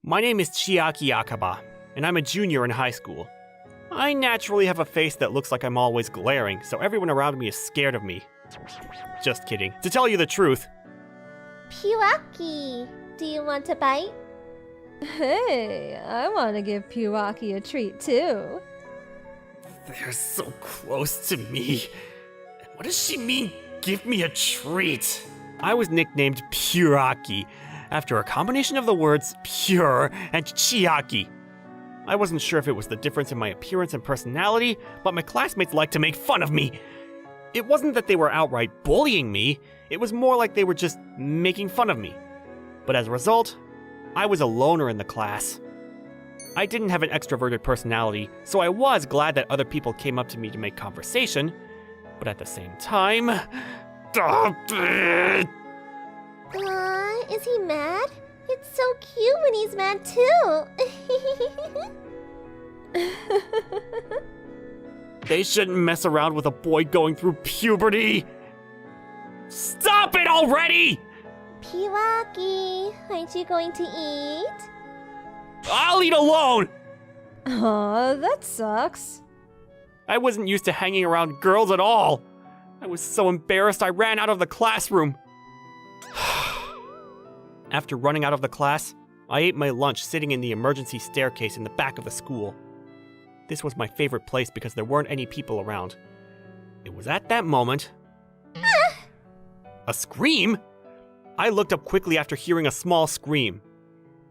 My name is Chiaki Akaba, and I'm a junior in high school. I naturally have a face that looks like I'm always glaring, so everyone around me is scared of me. Just kidding. To tell you the truth, Puaki, do you want a bite? Hey, I want to give Puaki a treat too. they're so close to me. What does she mean, give me a treat? I was nicknamed Puraki, after a combination of the words pure and chiaki. I wasn't sure if it was the difference in my appearance and personality, but my classmates liked to make fun of me. It wasn't that they were outright bullying me, it was more like they were just making fun of me. But as a result, I was a loner in the class. I didn't have an extroverted personality, so I was glad that other people came up to me to make conversation, but at the same time... Is he mad? It's so cute when he's mad too. They shouldn't mess around with a boy going through puberty! Stop it already! Puaki, aren't you going to eat? I'll eat alone! Aw, that sucks. I wasn't used to hanging around girls at all. I was so embarrassed I ran out of the classroom. After running out of the class, I ate my lunch sitting in the emergency staircase in the back of the school. This was my favorite place because there weren't any people around. It was at that moment... A scream? I looked up quickly after hearing a small scream.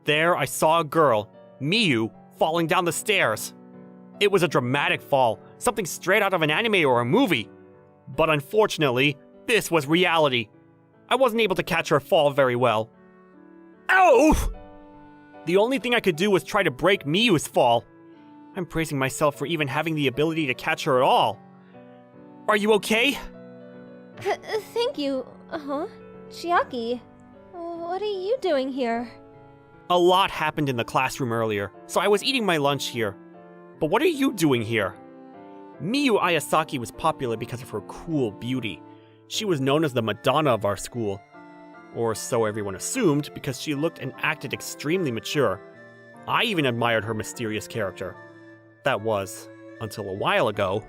There I saw a girl, Miyu, falling down the stairs. It was a dramatic fall, something straight out of an anime or a movie. But unfortunately, this was reality. I wasn't able to catch her fall very well. Ow! The only thing I could do was try to break Miyu's fall. I'm praising myself for even having the ability to catch her at all. Are you okay? Thank you. Chiaki, what are you doing here? A lot happened in the classroom earlier, so I was eating my lunch here. But what are you doing here? Miyu Ayasaki was popular because of her cool beauty. She was known as the Madonna of our school. Or so everyone assumed, because she looked and acted extremely mature. I even admired her mysterious character. That was, until a while ago.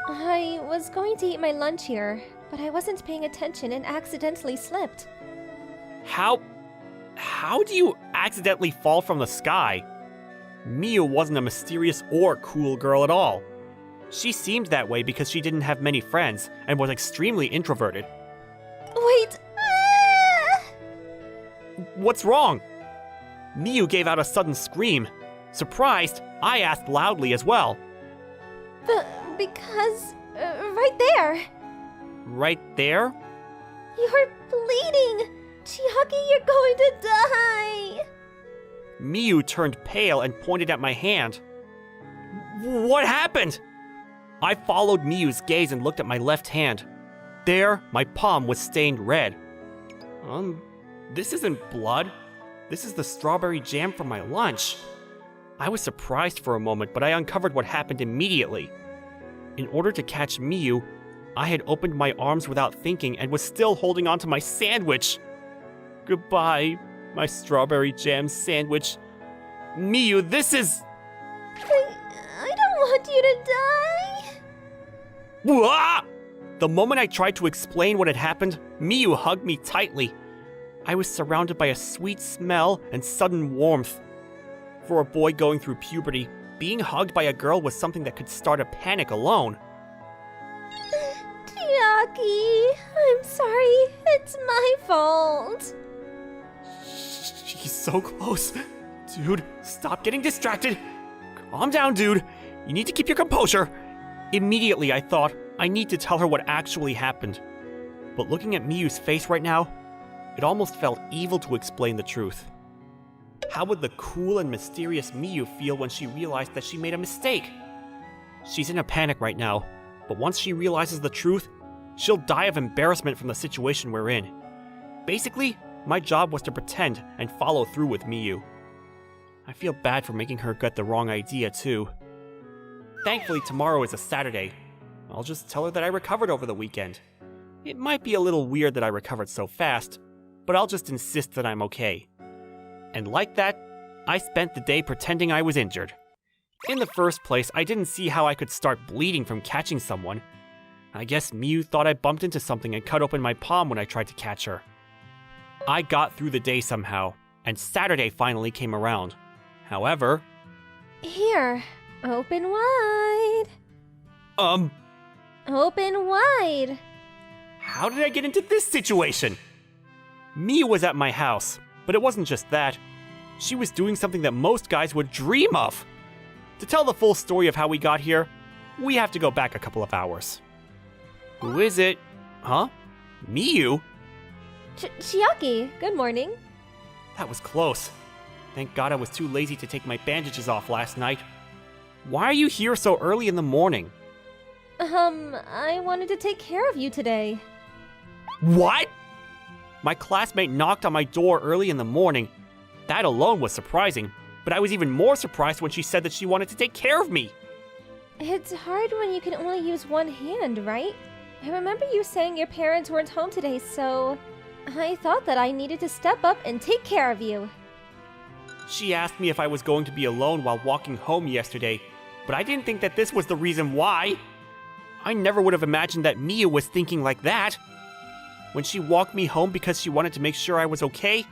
I was going to eat my lunch here, but I wasn't paying attention and accidentally slipped. How do you accidentally fall from the sky? Miyu wasn't a mysterious or cool girl at all. She seemed that way because she didn't have many friends and was extremely introverted. Wait! What's wrong? Miyu gave out a sudden scream. Surprised, I asked loudly as well. Because... right there! Right there? You're bleeding! Chiaki, you're going to die! Miyu turned pale and pointed at my hand. What happened? I followed Miyu's gaze and looked at my left hand. There, my palm was stained red. This isn't blood. This is the strawberry jam from my lunch. I was surprised for a moment, but I uncovered what happened immediately. In order to catch Miyu, I had opened my arms without thinking and was still holding onto my sandwich. Goodbye, my strawberry jam sandwich. Miyu, this is... I don't want you to die! Wah! The moment I tried to explain what had happened, Miyu hugged me tightly. I was surrounded by a sweet smell and sudden warmth. For a boy going through puberty, being hugged by a girl was something that could start a panic alone. Chiaki, I'm sorry. It's my fault. She's so close. Dude, stop getting distracted. Calm down, dude. You need to keep your composure. Immediately, I thought, I need to tell her what actually happened. But looking at Miyu's face right now, it almost felt evil to explain the truth. How would the cool and mysterious Miyu feel when she realized that she made a mistake? She's in a panic right now, but once she realizes the truth, she'll die of embarrassment from the situation we're in. Basically, my job was to pretend and follow through with Miyu. I feel bad for making her get the wrong idea, too. Thankfully, tomorrow is a Saturday. I'll just tell her that I recovered over the weekend. It might be a little weird that I recovered so fast, but I'll just insist that I'm okay. And like that, I spent the day pretending I was injured. In the first place, I didn't see how I could start bleeding from catching someone. I guess Miyu thought I bumped into something and cut open my palm when I tried to catch her. I got through the day somehow, and Saturday finally came around. However... Here, open wide. Open wide. How did I get into this situation? Miyu was at my house, but it wasn't just that. She was doing something that most guys would dream of. To tell the full story of how we got here, we have to go back a couple of hours. Who is it? Huh? Miyu? Chiaki, good morning. That was close. Thank God I was too lazy to take my bandages off last night. Why are you here so early in the morning? I wanted to take care of you today. What? My classmate knocked on my door early in the morning. That alone was surprising, but I was even more surprised when she said that she wanted to take care of me. It's hard when you can only use one hand, right? I remember you saying your parents weren't home today, so I thought that I needed to step up and take care of you. She asked me if I was going to be alone while walking home yesterday, but I didn't think that this was the reason why. I never would have imagined that Miyu was thinking like that. When she walked me home because she wanted to make sure I was okay,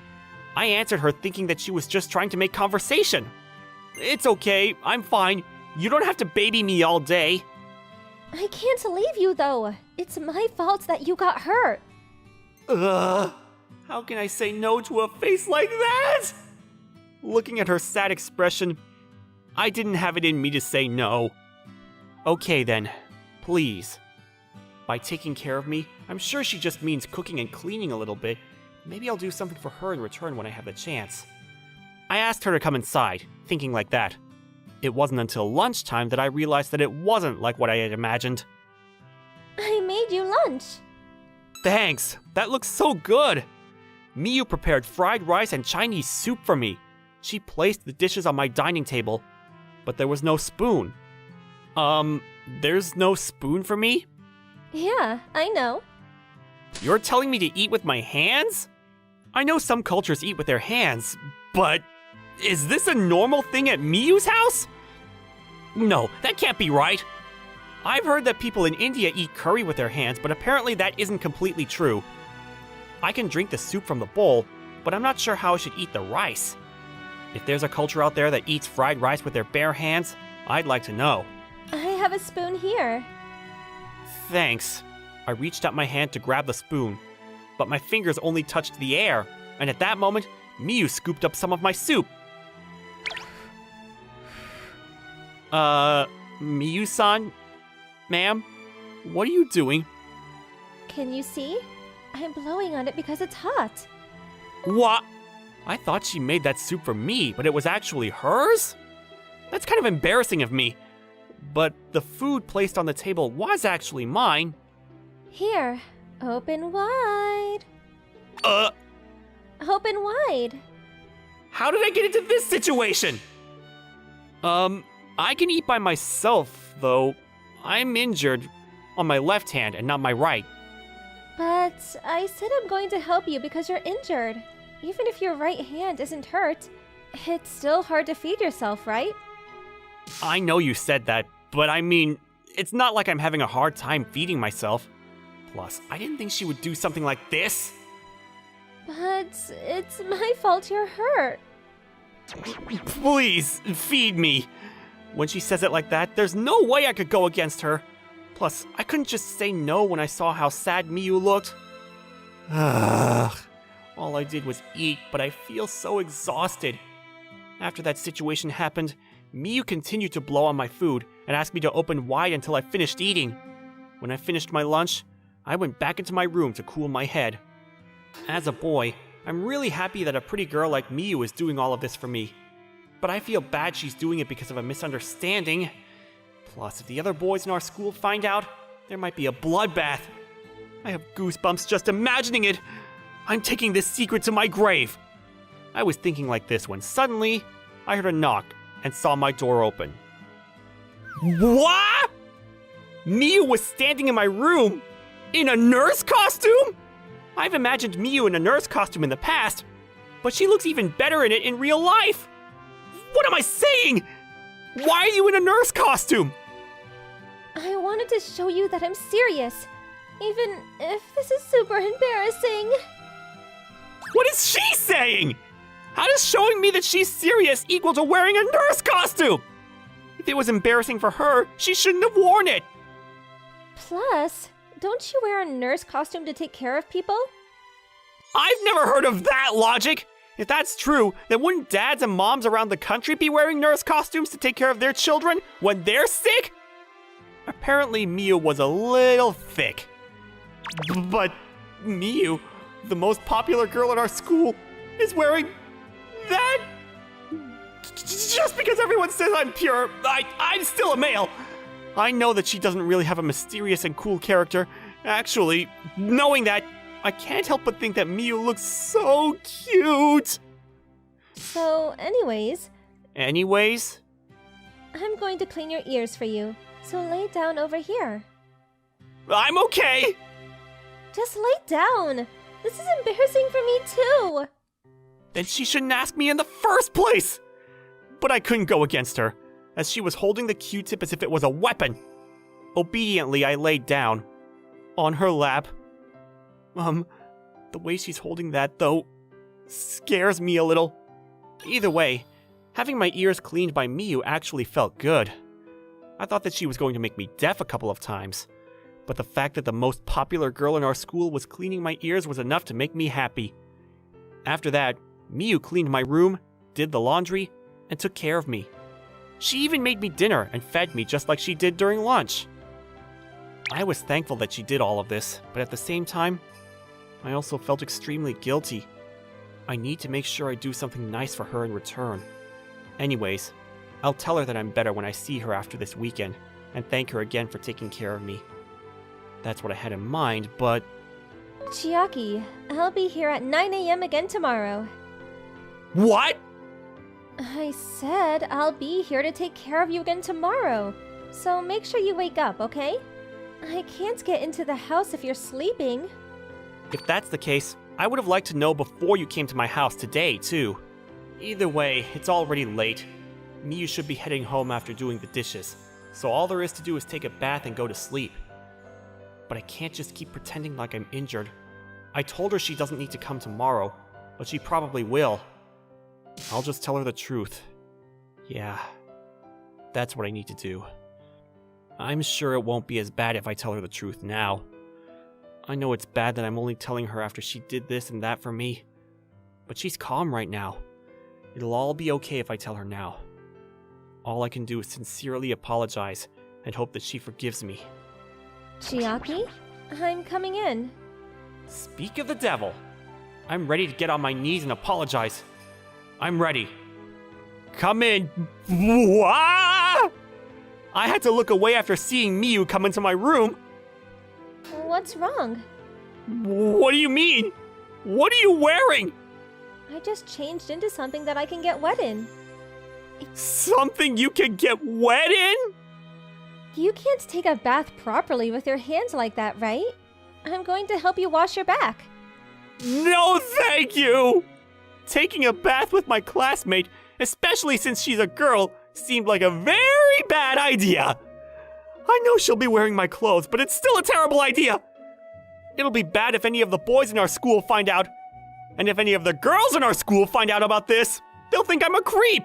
I answered her thinking that she was just trying to make conversation. It's okay, I'm fine. You don't have to baby me all day. I can't leave you though. It's my fault that you got hurt. How can I say no to a face like that? Looking at her sad expression, I didn't have it in me to say no. Okay then, please. By taking care of me, I'm sure she just means cooking and cleaning a little bit. Maybe I'll do something for her in return when I have the chance. I asked her to come inside, thinking like that. It wasn't until lunchtime that I realized that it wasn't like what I had imagined. I made you lunch. Thanks, that looks so good. Miyu prepared fried rice and Chinese soup for me. She placed the dishes on my dining table, but there was no spoon. There's no spoon for me? Yeah, I know. You're telling me to eat with my hands? I know some cultures eat with their hands, but is this a normal thing at Miyu's house? No, that can't be right. I've heard that people in India eat curry with their hands, but apparently that isn't completely true. I can drink the soup from the bowl, but I'm not sure how I should eat the rice. If there's a culture out there that eats fried rice with their bare hands, I'd like to know. I have a spoon here. Thanks. I reached out my hand to grab the spoon, but my fingers only touched the air, and at that moment, Miyu scooped up some of my soup. Miyu-san? Ma'am? What are you doing? Can you see? I'm blowing on it because it's hot. What? I thought she made that soup for me, but it was actually hers? That's kind of embarrassing of me. But the food placed on the table was actually mine. Here, open wide. Open wide. How did I get into this situation? I can eat by myself, though. I'm injured on my left hand and not my right. But I said I'm going to help you because you're injured. Even if your right hand isn't hurt, it's still hard to feed yourself, right? I know you said that, but I mean, it's not like I'm having a hard time feeding myself. Plus, I didn't think she would do something like this. But it's my fault you're hurt. Please, feed me. When she says it like that, there's no way I could go against her. Plus, I couldn't just say no when I saw how sad Miyu looked. Ugh. All I did was eat, but I feel so exhausted. After that situation happened, Miyu continued to blow on my food and asked me to open wide until I finished eating. When I finished my lunch, I went back into my room to cool my head. As a boy, I'm really happy that a pretty girl like Miyu is doing all of this for me. But I feel bad she's doing it because of a misunderstanding. Plus, if the other boys in our school find out, there might be a bloodbath. I have goosebumps just imagining it. I'm taking this secret to my grave. I was thinking like this when suddenly, I heard a knock and saw my door open. What? Miyu was standing in my room in a nurse costume? I've imagined Miyu in a nurse costume in the past, but she looks even better in it in real life. What am I saying? Why are you in a nurse costume? I wanted to show you that I'm serious, even if this is super embarrassing. What is she saying? How does showing me that she's serious equal to wearing a nurse costume? If it was embarrassing for her, she shouldn't have worn it. Plus, don't you wear a nurse costume to take care of people? I've never heard of that logic. If that's true, then wouldn't dads and moms around the country be wearing nurse costumes to take care of their children when they're sick? Apparently, Miu was a little thick. But Miu, the most popular girl at our school, is wearing that? Just because everyone says I'm pure, I'm still a male. I know that she doesn't really have a mysterious and cool character. Actually, knowing that, I can't help but think that Miu looks so cute. So, anyways, I'm going to clean your ears for you, so lay down over here. I'm okay. Just lay down. This is embarrassing for me too. Then she shouldn't ask me in the first place. But I couldn't go against her, as she was holding the Q-tip as if it was a weapon. Obediently, I laid down. On her lap. The way she's holding that, though, scares me a little. Either way, having my ears cleaned by Miu actually felt good. I thought that she was going to make me deaf a couple of times. But the fact that the most popular girl in our school was cleaning my ears was enough to make me happy. After that, Miu cleaned my room, did the laundry, and took care of me. She even made me dinner and fed me just like she did during lunch. I was thankful that she did all of this, but at the same time, I also felt extremely guilty. I need to make sure I do something nice for her in return. Anyways, I'll tell her that I'm better when I see her after this weekend, and thank her again for taking care of me. That's what I had in mind, but... Chiaki, I'll be here at 9 a.m. again tomorrow. What? I said I'll be here to take care of you again tomorrow, so make sure you wake up, okay? I can't get into the house if you're sleeping. If that's the case, I would have liked to know before you came to my house today, too. Either way, it's already late. Miu should be heading home after doing the dishes, so all there is to do is take a bath and go to sleep. But I can't just keep pretending like I'm injured. I told her she doesn't need to come tomorrow, but she probably will. I'll just tell her the truth. Yeah, that's what I need to do. I'm sure it won't be as bad if I tell her the truth now. I know it's bad that I'm only telling her after she did this and that for me, but she's calm right now. It'll all be okay if I tell her now. All I can do is sincerely apologize and hope that she forgives me. Chiaki, I'm coming in. Speak of the devil. I'm ready to get on my knees and apologize. I'm ready. Come in. Wah! I had to look away after seeing Miu come into my room. What's wrong? What do you mean? What are you wearing? I just changed into something that I can get wet in. Something you can get wet in? You can't take a bath properly with your hands like that, right? I'm going to help you wash your back. No, thank you! Taking a bath with my classmate, especially since she's a girl, seemed like a very bad idea. I know she'll be wearing my clothes, but it's still a terrible idea. It'll be bad if any of the boys in our school find out. And if any of the girls in our school find out about this, they'll think I'm a creep.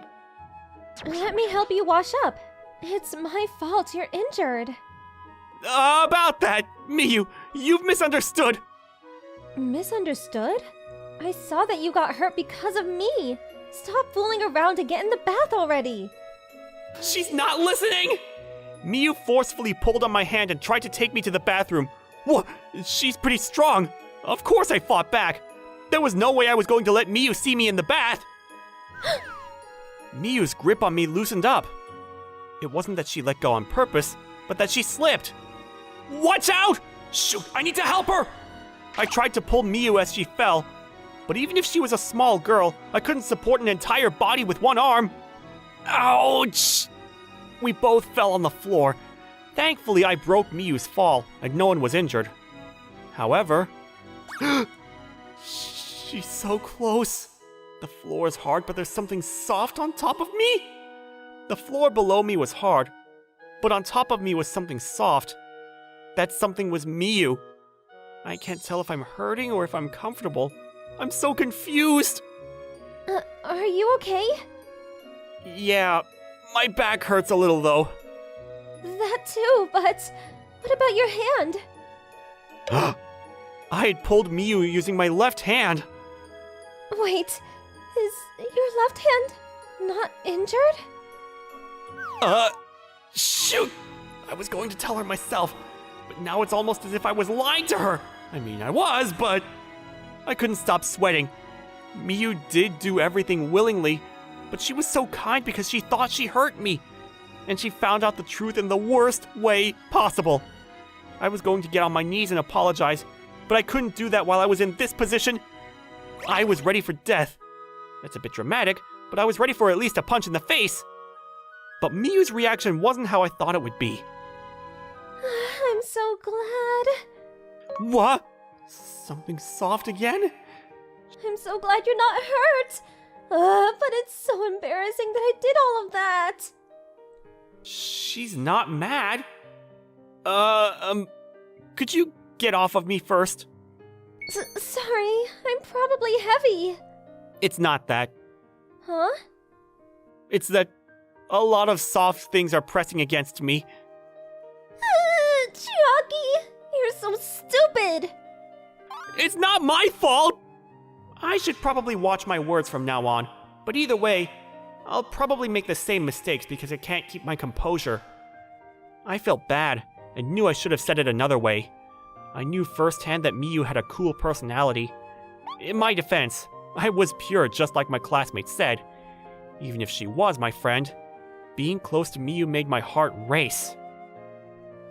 Let me help you wash up. It's my fault you're injured. About that, Miu, you've misunderstood. Misunderstood? I saw that you got hurt because of me. Stop fooling around and get in the bath already. She's not listening! Miu forcefully pulled on my hand and tried to take me to the bathroom. Whoa, she's pretty strong. Of course I fought back. There was no way I was going to let Miu see me in the bath. Miu's grip on me loosened up. It wasn't that she let go on purpose, but that she slipped. Watch out! Shoot, I need to help her! I tried to pull Miu as she fell, but even if she was a small girl, I couldn't support an entire body with one arm. Ouch! We both fell on the floor. Thankfully, I broke Miu's fall, and no one was injured. However, she's so close. The floor is hard, but there's something soft on top of me? The floor below me was hard, but on top of me was something soft. That something was Miyu. I can't tell if I'm hurting or if I'm comfortable. I'm so confused! Are you okay? Yeah, my back hurts a little though. That too, but what about your hand? I had pulled Miyu using my left hand. Wait, is your left hand not injured? Shoot! I was going to tell her myself, but now it's almost as if I was lying to her. I mean, I was, but I couldn't stop sweating. Miyu did do everything willingly, but she was so kind because she thought she hurt me. And she found out the truth in the worst way possible. I was going to get on my knees and apologize, but I couldn't do that while I was in this position. I was ready for death. That's a bit dramatic, but I was ready for at least a punch in the face. But Miyu's reaction wasn't how I thought it would be. I'm so glad. What? Something soft again? I'm so glad you're not hurt. But it's so embarrassing that I did all of that. She's not mad. Could you get off of me first? Sorry, I'm probably heavy. It's not that. Huh? It's that a lot of soft things are pressing against me. Chiaki, you're so stupid. It's not my fault! I should probably watch my words from now on, but either way, I'll probably make the same mistakes because I can't keep my composure. I felt bad and knew I should have said it another way. I knew firsthand that Miyu had a cool personality. In my defense, I was pure just like my classmates said. Even if she was my friend, being close to Miyu made my heart race.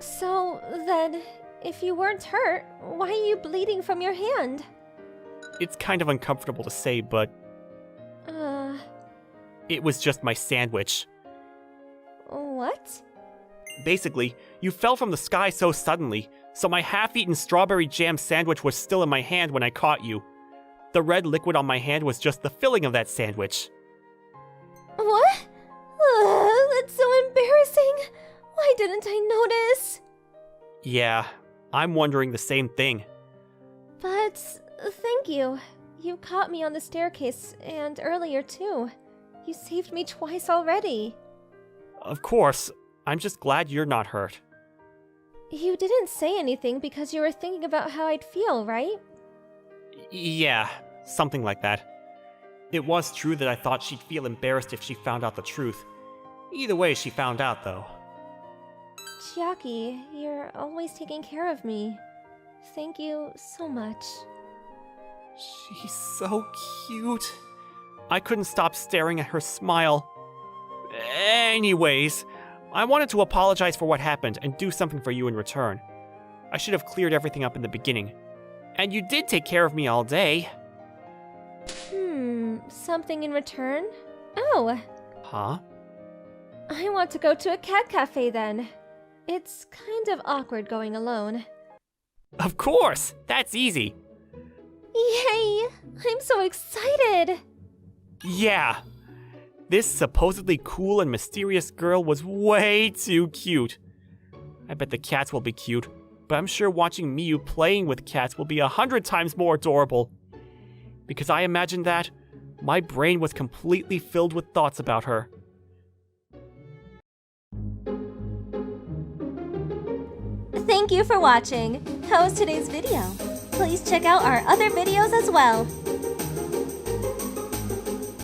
So then, if you weren't hurt, why are you bleeding from your hand? It's kind of uncomfortable to say, but it was just my sandwich. What? Basically, you fell from the sky so suddenly, so my half-eaten strawberry jam sandwich was still in my hand when I caught you. The red liquid on my hand was just the filling of that sandwich. What? That's so embarrassing. Why didn't I notice? Yeah, I'm wondering the same thing. But thank you. You caught me on the staircase, and earlier too. You saved me twice already. Of course, I'm just glad you're not hurt. You didn't say anything because you were thinking about how I'd feel, right? Yeah, something like that. It was true that I thought she'd feel embarrassed if she found out the truth. Either way, she found out, though. Chiaki, you're always taking care of me. Thank you so much. She's so cute. I couldn't stop staring at her smile. Anyways, I wanted to apologize for what happened and do something for you in return. I should have cleared everything up in the beginning. And you did take care of me all day. Something in return? Oh. Huh? I want to go to a cat cafe then. It's kind of awkward going alone. Of course! That's easy! Yay! I'm so excited! Yeah! This supposedly cool and mysterious girl was way too cute. I bet the cats will be cute, but I'm sure watching Miyu playing with cats will be 100 times more adorable. Because I imagined that, my brain was completely filled with thoughts about her. Thank you for watching. How was today's video? Please check out our other videos as well.